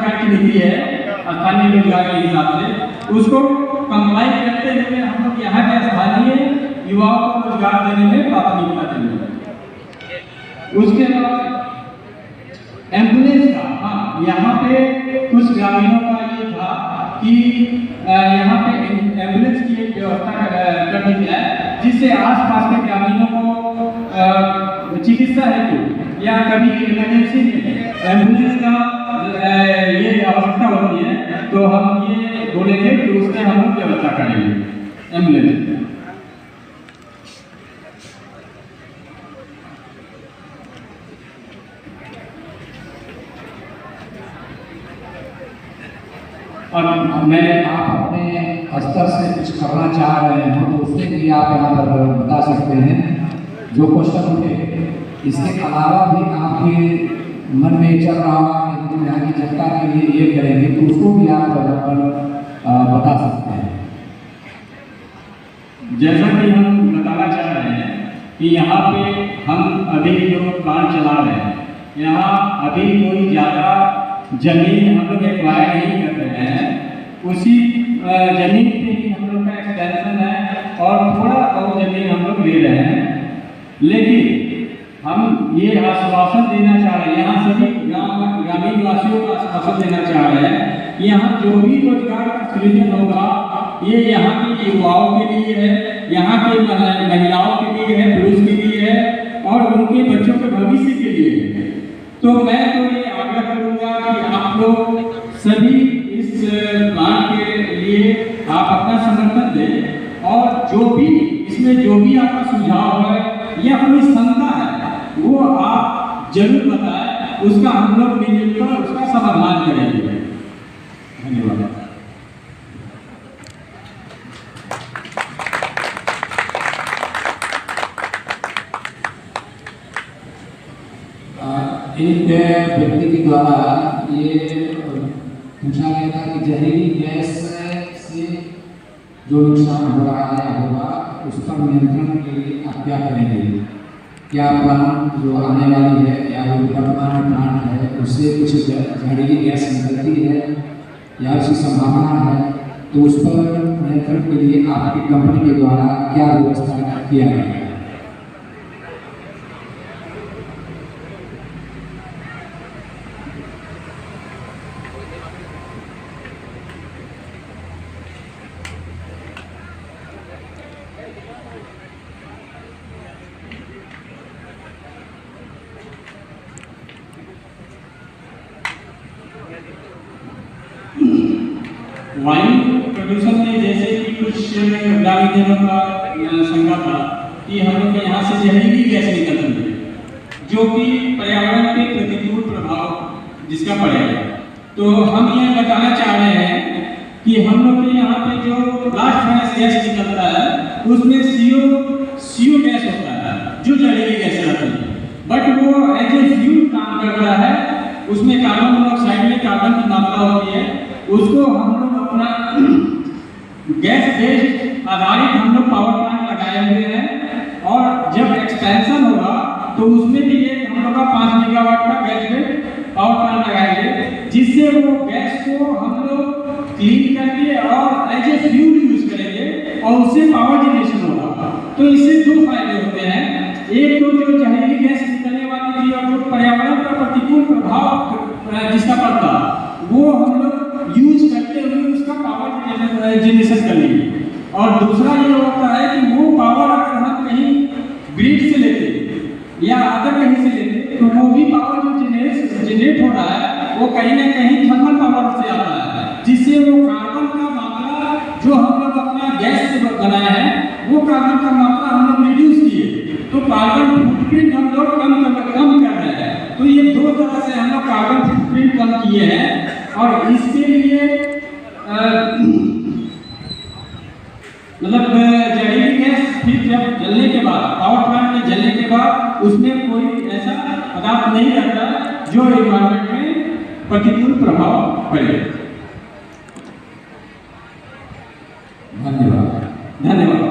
Act नीति है स्थानीय रोजगार के हिसाब से, उसको कंप्लाई करते हुए हम लोग यहाँ के स्थानीय युवाओं को रोजगार देने में प्राथमिकता देंगे। उसके बाद एम्बुलेंस का, हाँ, यहाँ पे कुछ ग्रामीणों का ये था कि यहाँ पे एम्बुलेंस की एक व्यवस्था कर दी जाए, जिससे आसपास के ग्रामीणों को चिकित्सा हेतु या कभी इमरजेंसी में एम्बुलेंस का ये आवश्यकता होती है, तो हम ये बोलेंगे कि उसमें हम लोग व्यवस्था करेंगे एम्बुलेंस। और मैं आप अपने स्तर से कुछ करना चाह रहे हो तो उसके लिए आप यहाँ पर बता सकते हैं जो क्वेश्चन उठे। इसके अलावा भी आपके मन में चल रहा होगा कि हम यहाँ की जनता के लिए ये करेंगे, तो उसको भी आप यहाँ पर बता सकते हैं। जैसा कि हम बताना चाह रहे हैं कि यहाँ पे हम अभी जो प्लांट चला रहे हैं, यहाँ अभी कोई ज़्यादा जमीन हम लोग एक्वायर नहीं कर रहे हैं, उसी जमीन पे ही हम लोग का एक्सटेंशन है और थोड़ा और जमीन हम लोग ले रहे हैं। लेकिन हम ये आश्वासन देना चाह रहे हैं, यहाँ सभी ग्रामीण वासियों को आश्वासन देना चाह रहे हैं कि यहाँ जो भी रोजगार का सृजन होगा ये यहाँ के युवाओं के लिए है, यहाँ के महिलाओं के लिए है, पुरुष के लिए है और उनके बच्चों के भविष्य के लिए है। तो मैं तो ये आग्रह करूँगा कि आप लोग सभी इस प्लांट के लिए आप अपना समर्थन दें और जो भी इसमें जो भी आपका सुझाव है या कोई शंका है वो आप जरूर बताएं, उसका हम लोग मिलकर उसका समाधान करेंगे। धन्यवाद। एक व्यक्ति के द्वारा ये पूछा गया था कि जहरीली गैस से जो नुकसान हो रहा है होगा उस पर नियंत्रण के लिए आप क्या करेंगे? क्या प्लांट जो आने वाली है या जो वर्तमान प्लांट है उससे कुछ जहरीली गैस निकलती है या उसकी संभावना है, तो उस पर नियंत्रण के लिए आपकी कंपनी के द्वारा क्या व्यवस्था किया गया है? वायु प्रदूषण में जैसे कि कुछ ग्रामीणों का शंका था कि हम लोग यहाँ से जहरीली गैस निकलती है जो कि पर्यावरण पे प्रतिकूल प्रभाव जिसका पड़ेगा। तो हम ये बताना चाह रहे हैं कि हम लोग के यहाँ पे जो ब्लास्ट फर्नेस गैस निकलता है उसमें CO गैस होता है जो जहरीली गैस रहती है, बट वो एज ए फ्यूल काम करता है। उसमें कार्बन मोनोऑक्साइड में कार्बन की मात्रा होती है, उसको हम लोग अपना गैस बेस्ड आधारित हम लोग पावर प्लांट लगाए हुए हैं और जब एक्सपेंशन होगा तो उसमें भी एक हम लोग का 5 मेगावाट का गैस बेस्ड पावर प्लांट लगाएंगे, जिससे वो गैस को हम लोग क्लीन करके और एज ए फ्यूल यूज करेंगे और उससे पावर जनरेशन होगा। तो इससे 2 फायदे होते हैं, एक तो जो जहरीली गैस निकलने वाली थी और जो पर्यावरण पर प्रतिकूल प्रभाव जिसका पड़ता वो हम लोग यूज करते हुए उसका पावर जनरेशन कर लेंगे। और दूसरा ये होता है कि वो पावर अगर हम कहीं ग्रिड से लेते या अदर कहीं से लेते तो वो भी पावर जो जनरेट हो रहा है वो कहीं ना कहीं थर्मल पावर से आता है, जिससे वो कार्बन का मात्रा जो हम लोग अपना गैस से बनाया है वो कार्बन का मात्रा हम लोग रिड्यूस किए, तो कार्बन फुटप्रिंट हम लोग कम कर रहे हैं। तो ये 2 तरह से हम लोग कार्बन फुटप्रिंट कम किए हैं और इसके लिए मतलब जहरीली गैस फिर जब जलने के बाद पावर प्लांट में जलने के बाद उसमें कोई ऐसा पदार्थ नहीं रहता जो एनवायरनमेंट में प्रतिकूल प्रभाव पड़े। धन्यवाद। धन्यवाद।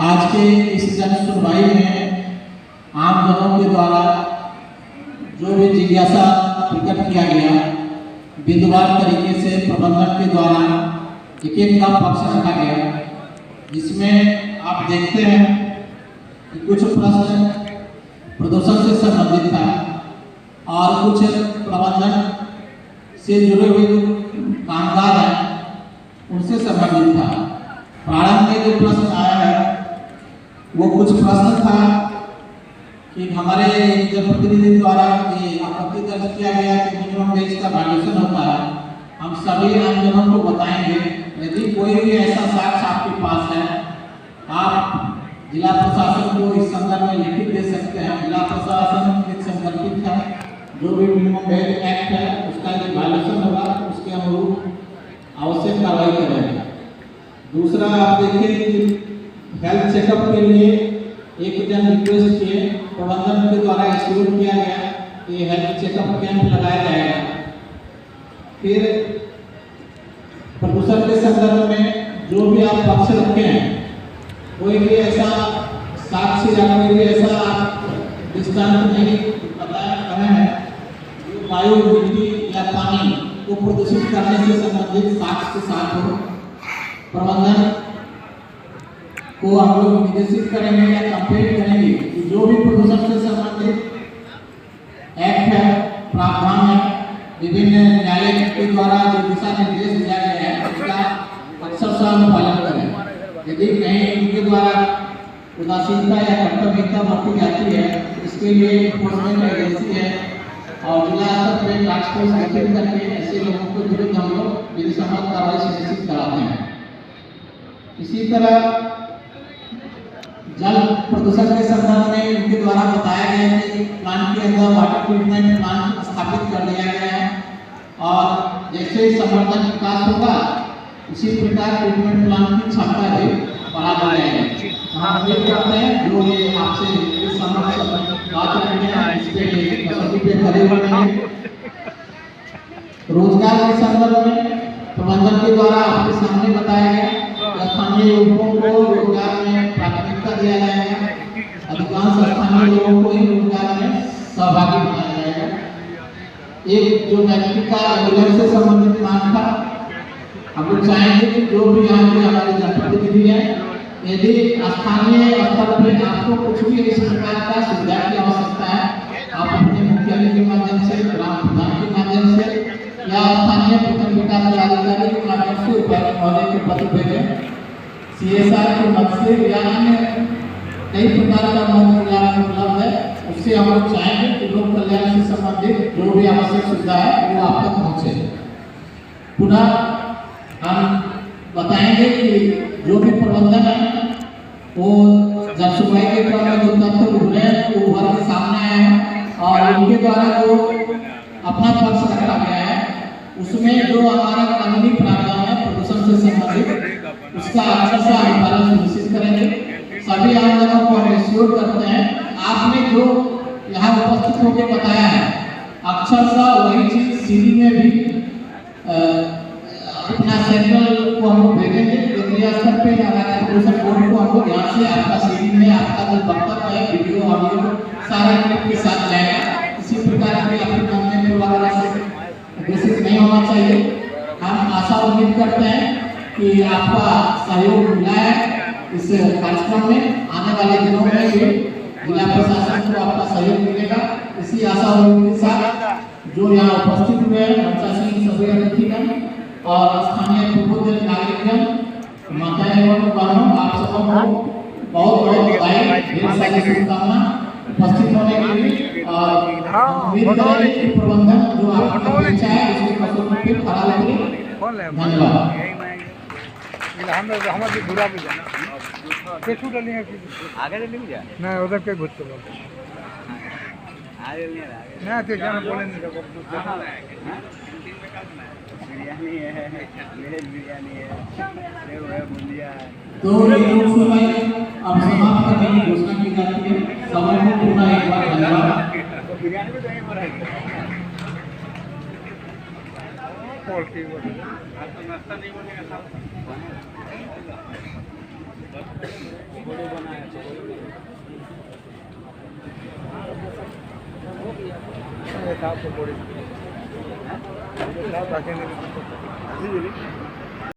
आज के इस जन सुनवाई में जिज्ञासा प्रकट किया गया। बिंदुवार तरीके से प्रबंधन के द्वारा एक एक का पक्ष रखा गया, जिसमें आप देखते हैं कि कुछ प्रश्न प्रदूषण से संबंधित था और कुछ प्रबंधन से जुड़े हुए कामगार हैं उनसे संबंधित था। प्रारंभ में जो प्रश्न आया है वो कुछ प्रश्न था कि हमारे जनप्रतिनिधि द्वारा ये आपत्ति दर्ज किया गया कि मिनिमम वेज का वायलेशन होता है। हम सभी आमजनों को बताएंगे, यदि कोई भी ऐसा साक्ष्य आपके पास है, आप जिला प्रशासन को इस संदर्भ में लिखित दे सकते हैं। जिला प्रशासन एक संकल्पित है, जो भी मिनिमम वेज एक्ट है उसका जो वायलेशन होगा उसके अनुरूप आवश्यक कार्रवाई करेगा। दूसरा, आप देखिए कि हेल्थ चेकअप के लिए एक जन रिक्वेस्ट किए, प्रबंधन के द्वारा इंश्योर किया गया कि हेल्थ चेकअप कैंप लगाया जाएगा। फिर प्रदूषण के संदर्भ में जो भी आप पक्ष रखे हैं, कोई भी ऐसा साक्ष्य या कोई भी ऐसा दृष्टांत नहीं बताया रहे हैं जो वायु, मिट्टी या पानी को प्रदूषित करने से संबंधित साक्ष्य के साथ हो। प्रबंधन को हम लोग निर्देशित करेंगे या कंपेयर करेंगे कि जो भी प्रदूषण से संबंधित एक्ट है, प्रावधान है, विभिन्न न्यायालय के द्वारा जो दिशा निर्देश दिया गया है उसका अक्षरशः पालन करें। यदि कहीं इनके द्वारा उदासीनता या कर्तव्यता बरती जाती है, इसके लिए एनफोर्समेंट एजेंसी है और जिला स्तर पर टास्क फोर्स गठित करके ऐसे लोगों के विरुद्ध हम लोग विधि सम्मत कार्रवाई सुनिश्चित कराते हैं। इसी तरह जल प्रदूषण के संदर्भ में इनके द्वारा बताया गया है कि प्लांट के अंदर वाटर ट्रीटमेंट प्लांट स्थापित कर दिया गया है और जैसे ही संवर्धन विकास होगा उसी प्रकार ट्रीटमेंट प्लांट की क्षमता भी बढ़ा दी जाएगी। हम उम्मीद करते हैं जो ये आपसे इस समस्या बात रखते हैं इसके कसौटी पे खड़े रहेंगे। रोजगार के संदर्भ में प्रबंधन के द्वारा आपके सामने बताया गया स्थानीय युवकों को रोजगार में प्राथमिकता दिया जाएगा। अधिकांश स्थानीय लोगों को ही रोजगार में सहभागी बनाया जाएगा। एक जो व्यक्ति का एम्बुलेंस से संबंधित मांग था, हम लोग चाहेंगे कि जो भी यहाँ के हमारे जनप्रतिनिधि हैं, यदि स्थानीय स्तर पर आपको कुछ भी इस प्रकार का सुविधा की आवश्यकता है, आप अपने मुख्यालय के माध्यम से, ग्राम प्रधान के माध्यम से या स्थानीय प्रखंड विकास पदाधिकारी के माध्यम से उपायुक्त महोदय के पत्र भेजें। CSR के मद से या अन्य कई प्रकार का मद उपलब्ध है, उससे हम लोग चाहेंगे कि लोक कल्याण से संबंधित जो भी आवश्यक सुविधा है वो आप तक पहुँचे। पुनः हम बताएंगे कि जो भी प्रबंधन है वो जब सुनवाई के क्रम में जो तथ्य उभरे हैं वो उभर के सामने आए हैं और उनके द्वारा जो अपना पक्ष रखा गया है उसमें जो हमारा कानूनी प्रावधान है प्रदूषण से संबंधित उसका अक्षरशः हम पालन सुनिश्चित करेंगे। सभी आमजनों को हम एश्योर करते हैं, आपने जो यहाँ उपस्थित होकर बताया है अक्षरशः वही चीज सीडी में भी अपना सेंट्रल को हम लोग भेजेंगे। केंद्रीय स्तर पे प्रदूषण बोर्ड को हम लोग यहाँ से आपका सीडी में आपका जो वक्तव्य है वीडियो ऑडियो सारा क्लिप के साथ जाएगा। इसी प्रकार के अपने मामले में वगैरह से बेसिक नहीं होना चाहिए। हम आशा उम्मीद करते हैं कि आपका सहयोग मिला है इस कार्यक्रम में। आने वाले दिनों में भी जिला प्रशासन को आपका सहयोग मिलेगा। इसी आशा उम्मीद के साथ जो यहाँ उपस्थित हुए हैं मंचासीन सभी अतिथिगण और स्थानीय पूर्वोत्तर नागरिकगण, माताएं एवं बहनों, आप सबको बहुत बहुत बधाई, ढेर सारी शुभकामना उपस्थित होने के लिए और उम्मीद करेंगे कि प्रबंधन जो आपकी अपेक्षा है उसके कसौटी पे खरा उतरे। धन्यवाद। हमारे घुरा भी जाना पेटू डालेंगे आगे डालेंगे क्या ना उधर के घुस के आगे नहीं आगे ना तो जाना बोले नहीं बिरयानी है वेज बिरयानी है सेव है बुंदिया है। तो ये लोक सुनवाई अब समाप्त करने की घोषणा की जाती है। समय को पुनः एक बार धन्यवाद। बिरयानी में तो एक बार है और की वो नाश्ता नहीं बनेगा बड़े बनाया साफ तो पड़ी साफ रखेंगे আসি